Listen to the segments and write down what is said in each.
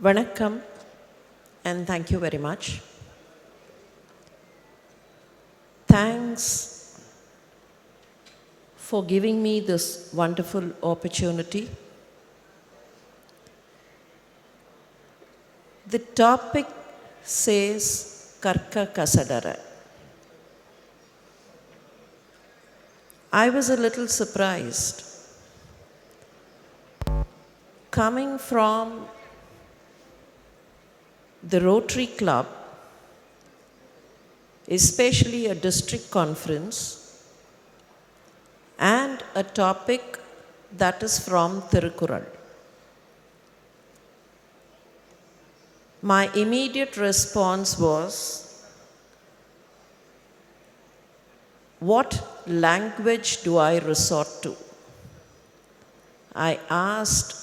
Vanakkam, and thank you very much. Thanks for giving me this wonderful opportunity. The topic says Karka Kasadara. I was a little surprised. Coming from the Rotary Club, especially a district conference, and a topic that is from Tirukkural. My immediate response was, what language do I resort to? I asked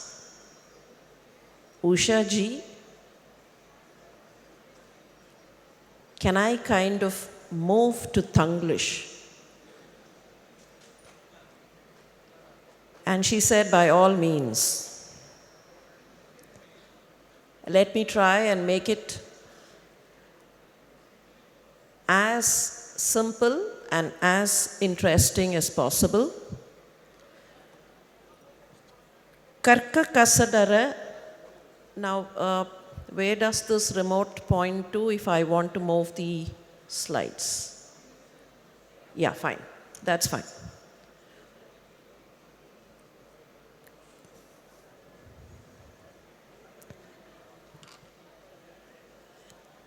Usha ji, can I kind of move to Tanglish? And she said, by all means. Let me try and make it as simple and as interesting as possible. Karka Kasadara. Now, where does this remote point to if I want to move the slides? Yeah, fine. That's fine.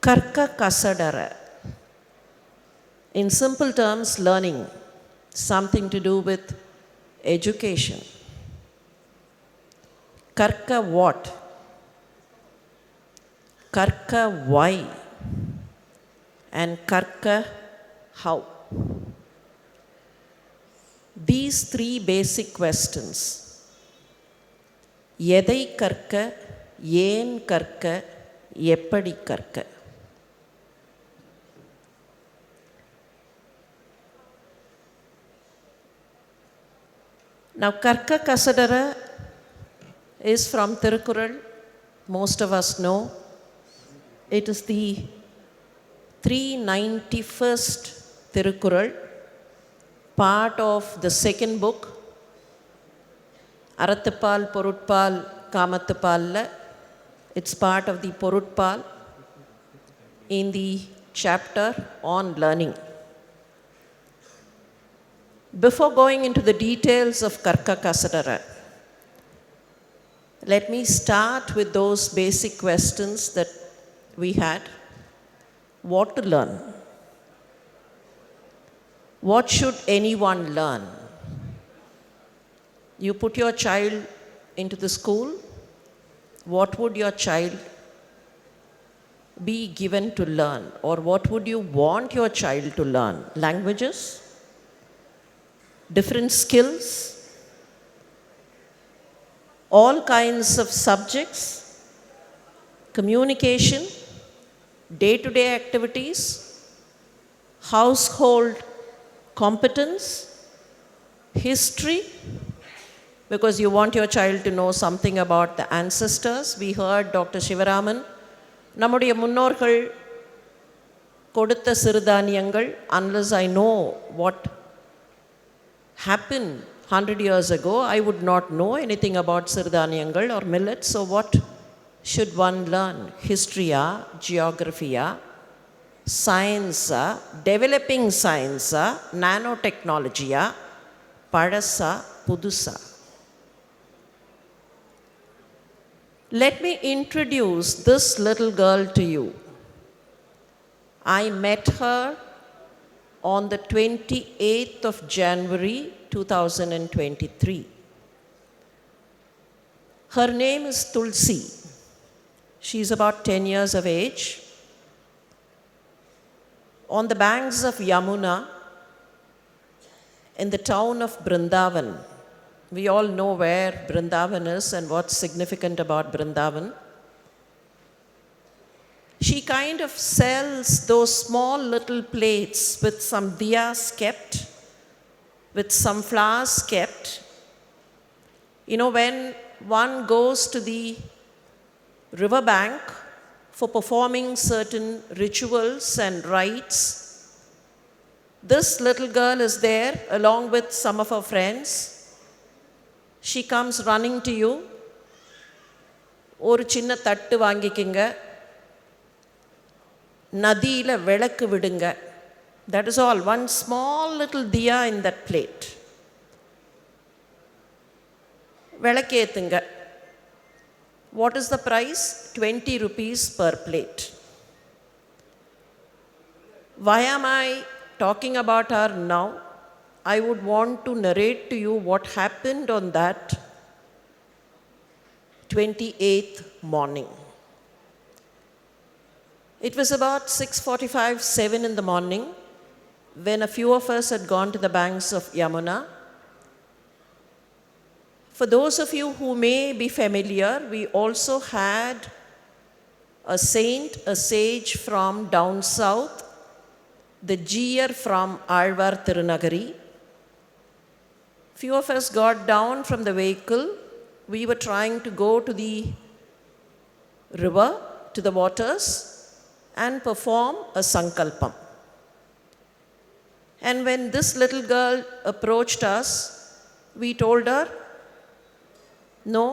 Karka Kasadara. In simple terms, learning. Something to do with education. Karka what? Karka why? And Karka how? These three basic questions. Yedai Karka, Yen Karka, Yeppadi Karka. Now, Karka Kasadara is from Tirukkural. Most of us know. It is the 391st Tirukkural, part of the second book, Arathapal, Porutpal, Kamathapal. It's part of the Porutpal in the chapter on learning. Before going into the details of Karka Kasadara, let me start with those basic questions that we had. What to learn? What should anyone learn? You put your child into the school, what would your child be given to learn? Or what would you want your child to learn? Languages? Different skills? All kinds of subjects? Communication? Day-to-day activities? Household competence? History? Because you want your child to know something about the ancestors. We heard Dr. Shivaraman. Nammudiya munnorgal kodutha sirudhaniyangal, unless I know what happened 100 years ago, I would not know anything about sirudhaniyangal or millets. So what should one learn? History, geography, science, developing science, nanotechnology, padasa, pudusa. Let me introduce this little girl to you. I met her on the 28th of January 2023. Her name is Tulsi. She's about 10 years of age. On the banks of Yamuna, in the town of Brindavan. We all know where Brindavan is and what's significant about Brindavan. She kind of sells those small little plates with some diyas kept, with some flowers kept. You know, when one goes to the riverbank for performing certain rituals and rites. This little girl is there along with some of her friends. She comes running to you. ஒரு சின்ன தட்டு வாங்கிக்கிங்க, நதியில விளக்கு விடுங்க. That is all. One small little diya in that plate. விளக்கேத்துங்க. What is the price? 20 rupees per plate. Why am I talking about her now? I would want to narrate to you what happened on that 28th morning. It was about 6:45, 7 in the morning when a few of us had gone to the banks of Yamuna. For those of you who may be familiar, we also had a saint, a sage from down south, the Jiyar from Alvar Tirunagari. Few of us got down from the vehicle. We were trying to go to the river, to the waters, and perform a sankalpam. And when this little girl approached us, we told her, no,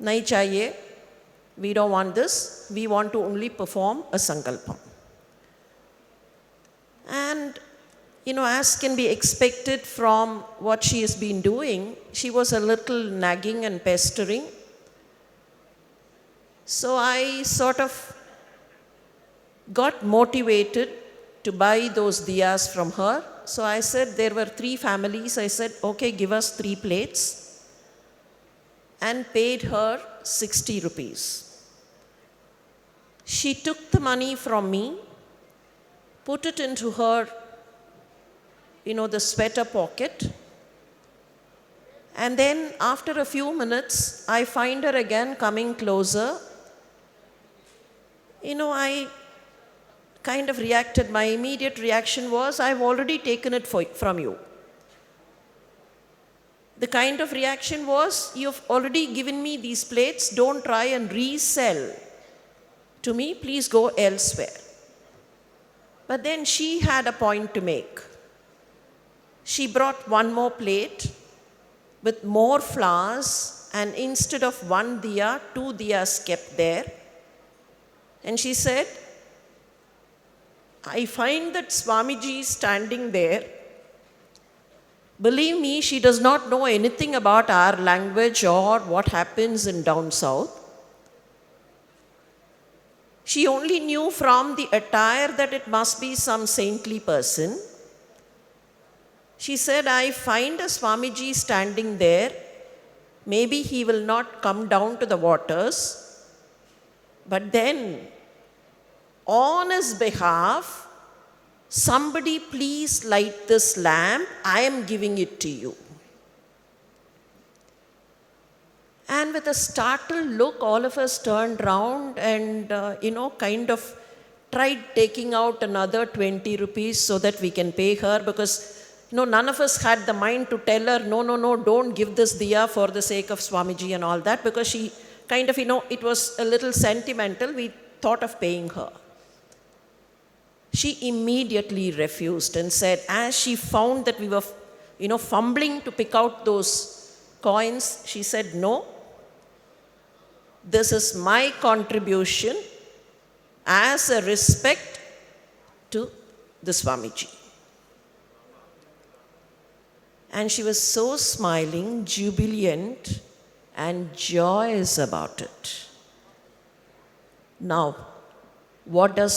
nahi chahiye, we don't want this, we want to only perform a sankalpam. And as can be expected from what she has been doing, she was a little nagging and pestering. So I sort of got motivated to buy those diyas from her. So I said, there were 3 families. I said, okay, give us 3 plates, and paid her 60 rupees. She took the money from me, put it into her the sweater pocket. And then after a few minutes, I find her again coming closer. I kind of reacted. My immediate reaction was, I've already taken it from you. The kind of reaction was, you've already given me these plates, don't try and resell to me, please go elsewhere. But then she had a point to make. She brought 1 more plate with more flowers, and instead of 1 diya, 2 diyas kept there. And she said, I find that Swamiji standing there. Believe me, she does not know anything about our language or what happens in down south. She only knew from the attire that it must be some saintly person. She said, I find a Swamiji standing there. Maybe he will not come down to the waters. But then, on his behalf, somebody please light this lamp. I am giving it to you. And with a startled look, all of us turned round and, kind of tried taking out another 20 rupees so that we can pay her, because none of us had the mind to tell her, no, don't give this diya for the sake of Swamiji and all that, because she kind of, it was a little sentimental. We thought of paying her. She immediately refused and said, as she found that we were, fumbling to pick out those coins, she said, no, this is my contribution as a respect to the Swamiji. And she was so smiling, jubilant, and joyous about it. Now, what does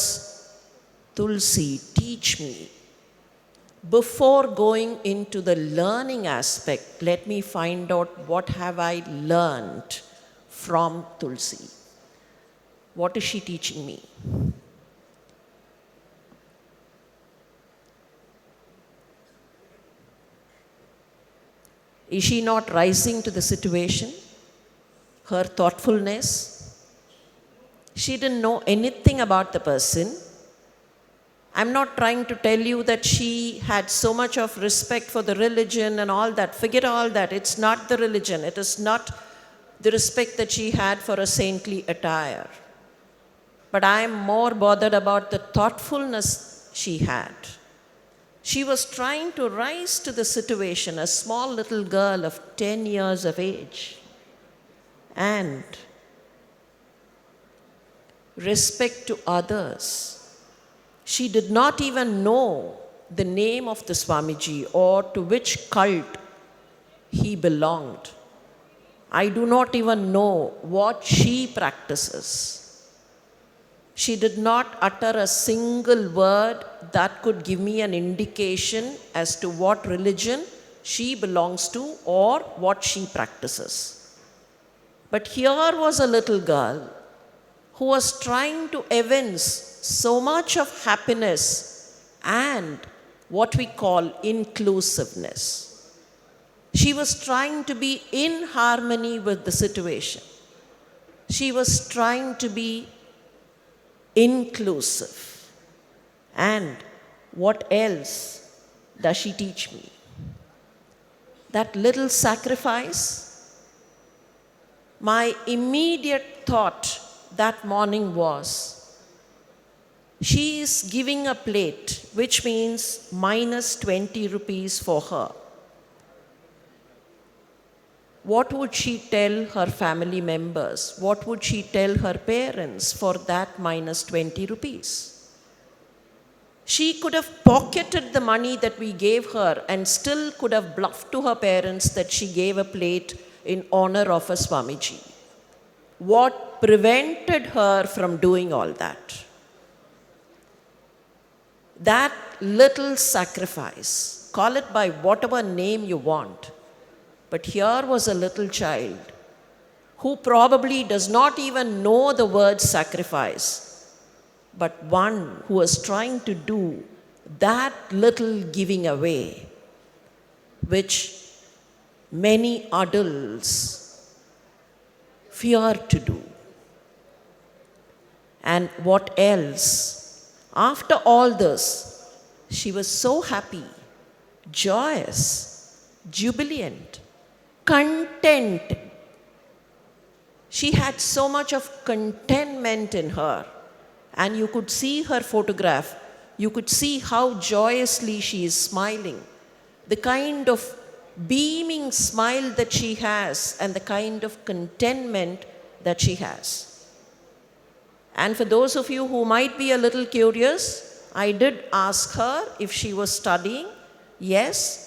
Tulsi teach me? Before going into the learning aspect, let me find out what have I learned from Tulsi. What is she teaching me? Is she not rising to the situation? Her thoughtfulness? She didn't know anything about the person. I'm not trying to tell you that she had so much of respect for the religion and all that. Forget all that. It's not the religion. It is not the respect that she had for a saintly attire. But I am more bothered about the thoughtfulness she had. She was trying to rise to the situation, a small little girl of 10 years of age, and respect to others. She did not even know the name of the Swamiji or to which cult he belonged. I do not even know what she practices. She did not utter a single word that could give me an indication as to what religion she belongs to or what she practices. But here was a little girl who was trying to evince so much of happiness and what we call inclusiveness. She was trying to be in harmony with the situation. She was trying to be inclusive. And what else does she teach me? That little sacrifice, my immediate thought that morning was, she is giving a plate, which means minus 20 rupees for her. What would she tell her family members? What would she tell her parents for that minus 20 rupees? She could have pocketed the money that we gave her and still could have bluffed to her parents that she gave a plate in honor of a Swamiji. What prevented her from doing all that? That little sacrifice, call it by whatever name you want, but here was a little child who probably does not even know the word sacrifice, but one who was trying to do that little giving away, which many adults fear to do. And what else? After all this, she was so happy, joyous, jubilant, content. She had so much of contentment in her. And you could see her photograph. You could see how joyously she is smiling. The kind of beaming smile that she has and the kind of contentment that she has. And for those of you who might be a little curious, I did ask her if she was studying. Yes.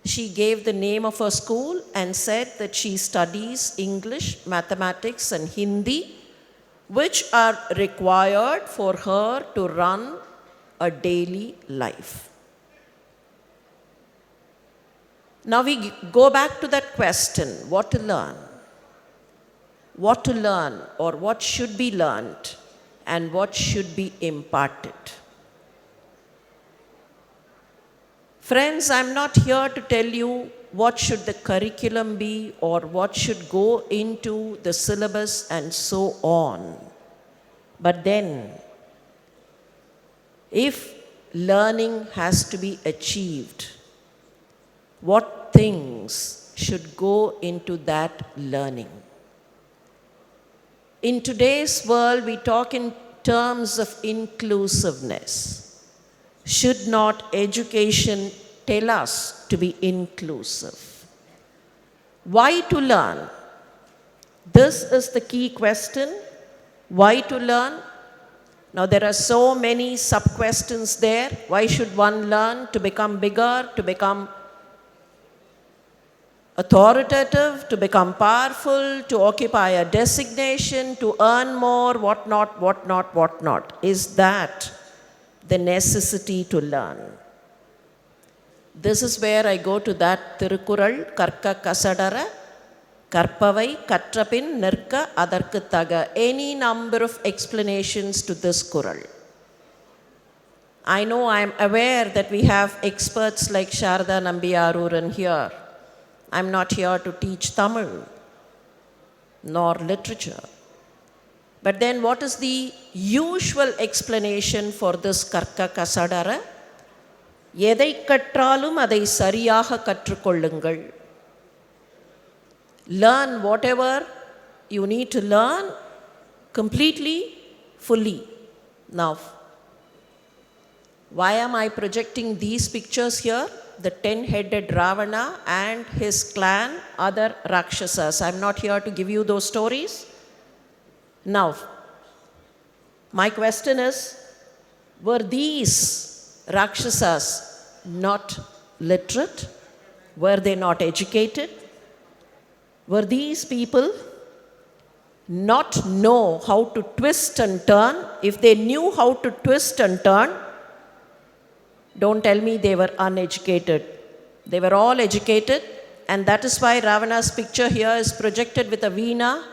She gave the name of her school and said that she studies English, mathematics, and Hindi, which are required for her to run a daily life. Now we go back to that question, what to learn? What to learn, or what should be learned, and what should be imparted. Friends, I'm not here to tell you what should the curriculum be or what should go into the syllabus and so on. But then, if learning has to be achieved, what things should go into that learning? In today's world, we talk in terms of inclusiveness. Should not education tell us to be inclusive? Why to learn? This is the key question. Why to learn? Now there are so many sub-questions there. Why should one learn? To become bigger, to become authoritative, to become powerful, to occupy a designation, to earn more, whatnot, whatnot, whatnot. Is that the necessity to learn? This is where I go to that Thirukural, Karka Kasadara, Karpavai, Katrapin, Nirka, Adarku Taga. Any number of explanations to this Kural. I know, I am aware that we have experts like Sharda Nambiyaruran here. I'm not here to teach Tamil, nor literature. But then what is the usual explanation for this Karka Kasadara? எதை கற்றாலும் அதை சரியாக கற்றுக்கொள்ளுங்கள். Learn whatever you need to learn completely, fully. Now, why am I projecting these pictures here? The 10-headed Ravana and his clan, other Rakshasas. I'm not here to give you those stories. Now, my question is, were these Rakshasas not literate? Were they not educated? Were these people not know how to twist and turn? If they knew how to twist and turn, don't tell me they were uneducated. They were all educated, and that is why Ravana's picture here is projected with a veena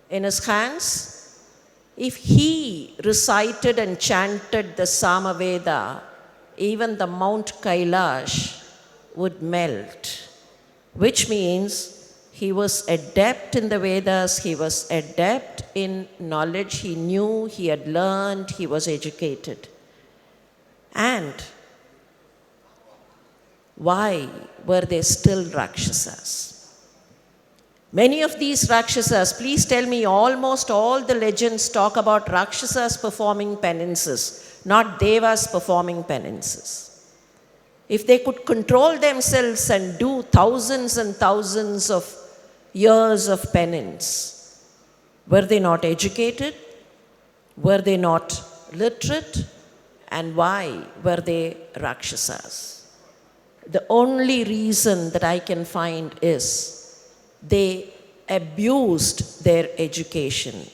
in his hands. If he recited and chanted the Samaveda, even the Mount Kailash would melt, which means he was adept in the Vedas, he was adept in knowledge, he knew, he had learned, he was educated. And why were they still Rakshasas? Many of these Rakshasas, please tell me, almost all the legends talk about Rakshasas performing penances, not Devas performing penances. If they could control themselves and do thousands and thousands of years of penance, were they not educated? Were they not literate? And why were they Rakshasas? The only reason that I can find is they abused their education.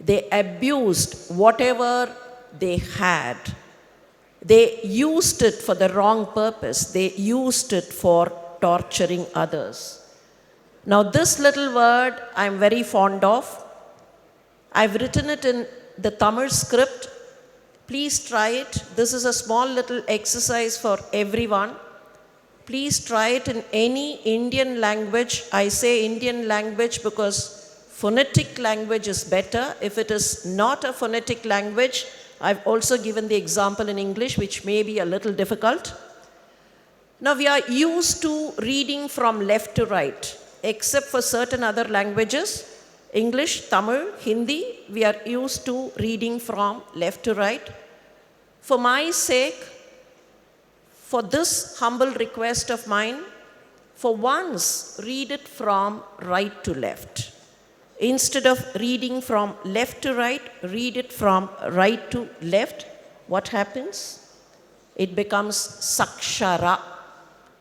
They abused whatever they had. They used it for the wrong purpose. They used it for torturing others. Now, this little word I'm very fond of. I've written it in the Tamil script. Please try it. This is a small little exercise for everyone. Please try it in any Indian language. I say Indian language because phonetic language is better. If it is not a phonetic language, I've also given the example in English, which may be a little difficult. Now, we are used to reading from left to right, except for certain other languages. English, Tamil, Hindi, we are used to reading from left to right. For my sake, for this humble request of mine, for once, read it from right to left. Instead of reading from left to right, read it from right to left. What happens? It becomes sakshara.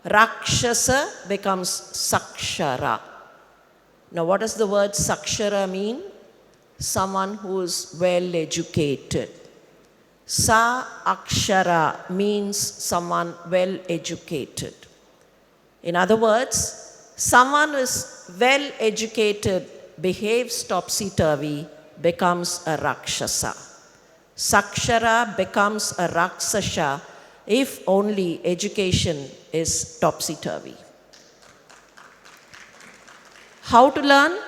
Rakshasa becomes sakshara. Now, what does the word sakshara mean? Someone who is well educated. Sa akshara means someone well educated. In other words, someone who is well educated, behaves topsy-turvy, becomes a rakshasa. Sakshara becomes a rakshasa if only education is topsy-turvy. How to learn?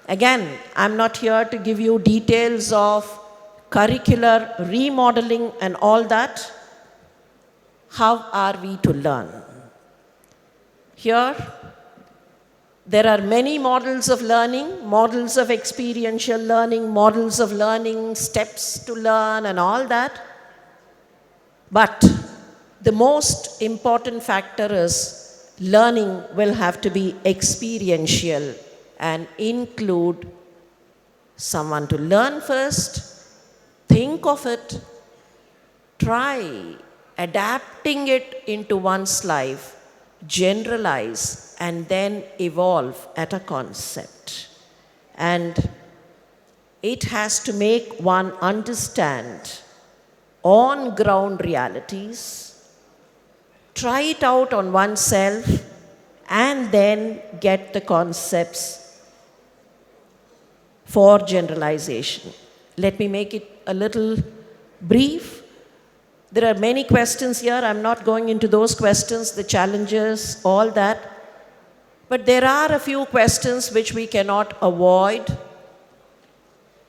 Again, I'm not here to give you details of curricular remodeling and all that. How are we to learn? Here, there are many models of learning, models of experiential learning, models of learning, steps to learn and all that. But the most important factor is learning will have to be experiential and include someone to learn first, think of it, try adapting it into one's life, generalize, and then evolve at a concept. And it has to make one understand on-ground realities, try it out on oneself, and then get the concepts for generalization. Let me make it a little brief. There are many questions here. I'm not going into those questions, the challenges, all that. But there are a few questions which we cannot avoid.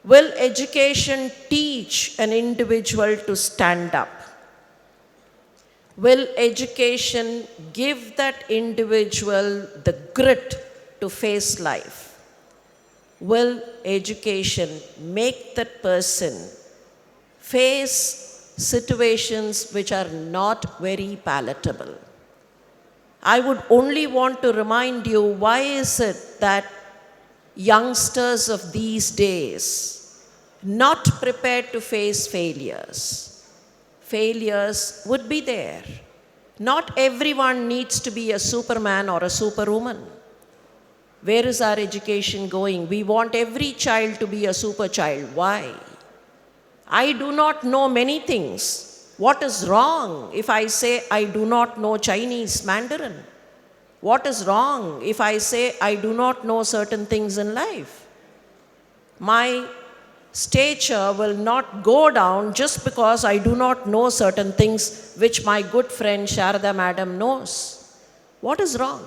Will education teach an individual to stand up? Will education give that individual the grit to face life? Will education make that person face situations which are not very palatable? I would only want to remind you, why is it that youngsters of these days not prepared to face failures? Failures would be there. Not everyone needs to be a superman or a superwoman. Where is our education going? We want every child to be a super child. Why? I do not know many things. What is wrong if I say I do not know Chinese Mandarin? What is wrong if I say I do not know certain things in life? My stature will not go down just because I do not know certain things which my good friend Sharda Madam knows. What is wrong?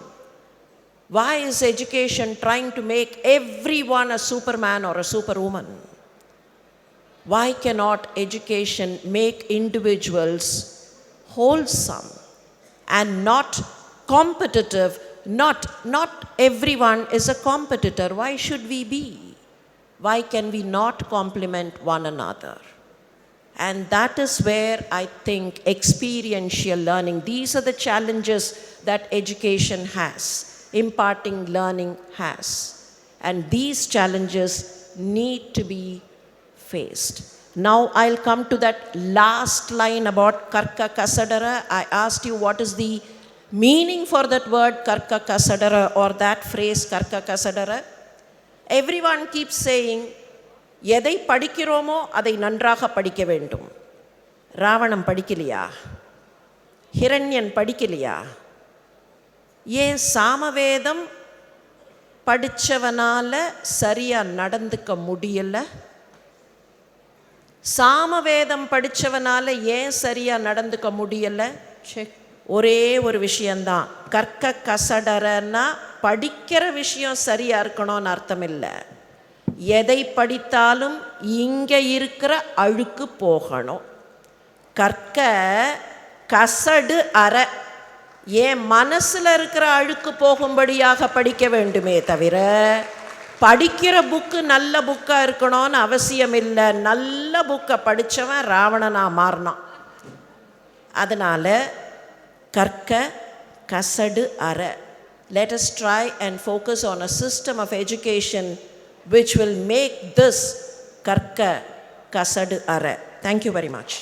Why is education trying to make everyone a superman or a superwoman? Why cannot education make individuals wholesome and not competitive? Not everyone is a competitor. Why should we be? Why can we not complement one another? And that is where I think experiential learning, these are the challenges that education has, imparting learning has. And these challenges need to be faced. Now I'll come to that last line about Karka Kasadara. I asked you what is the meaning for that word Karka Kasadara, or that phrase Karka Kasadara. Everyone keeps saying, எதை படிக்கிறோமோ அதை நன்றாக படிக்க வேண்டும். ராவணன் படிக்கலையா? ஹிரண்யன் படிக்கலையா? ஏன் சாமவேதம் படிச்சவனால சரியா நடந்துக்க முடியல? சாமவேதம் படிச்சவனால ஏன் சரியா நடந்துக்க முடியல? ஒரே ஒரு விஷயம்தான், கற்க கசடரன்னா படிக்கிற விஷயம் சரியா இருக்கணும்னு அர்த்தம் இல்லை. எதை படித்தாலும் இங்க இருக்கிற அழுக்கு போகணும். கற்க கசடு அற, என் மனசுல இருக்கிற அழுக்கு போகும்படியாக படிக்க வேண்டுமே தவிர படிக்கிற புக்கு நல்ல புக்கா இருக்கணும்னு அவசியம் இல்லை. நல்ல புக்கை படித்தவன் ராவணனா மாறினான். அதனால கற்க கசடு அற. Let us try and focus on a system of education which will make this karka kasadu ara. Thank you very much.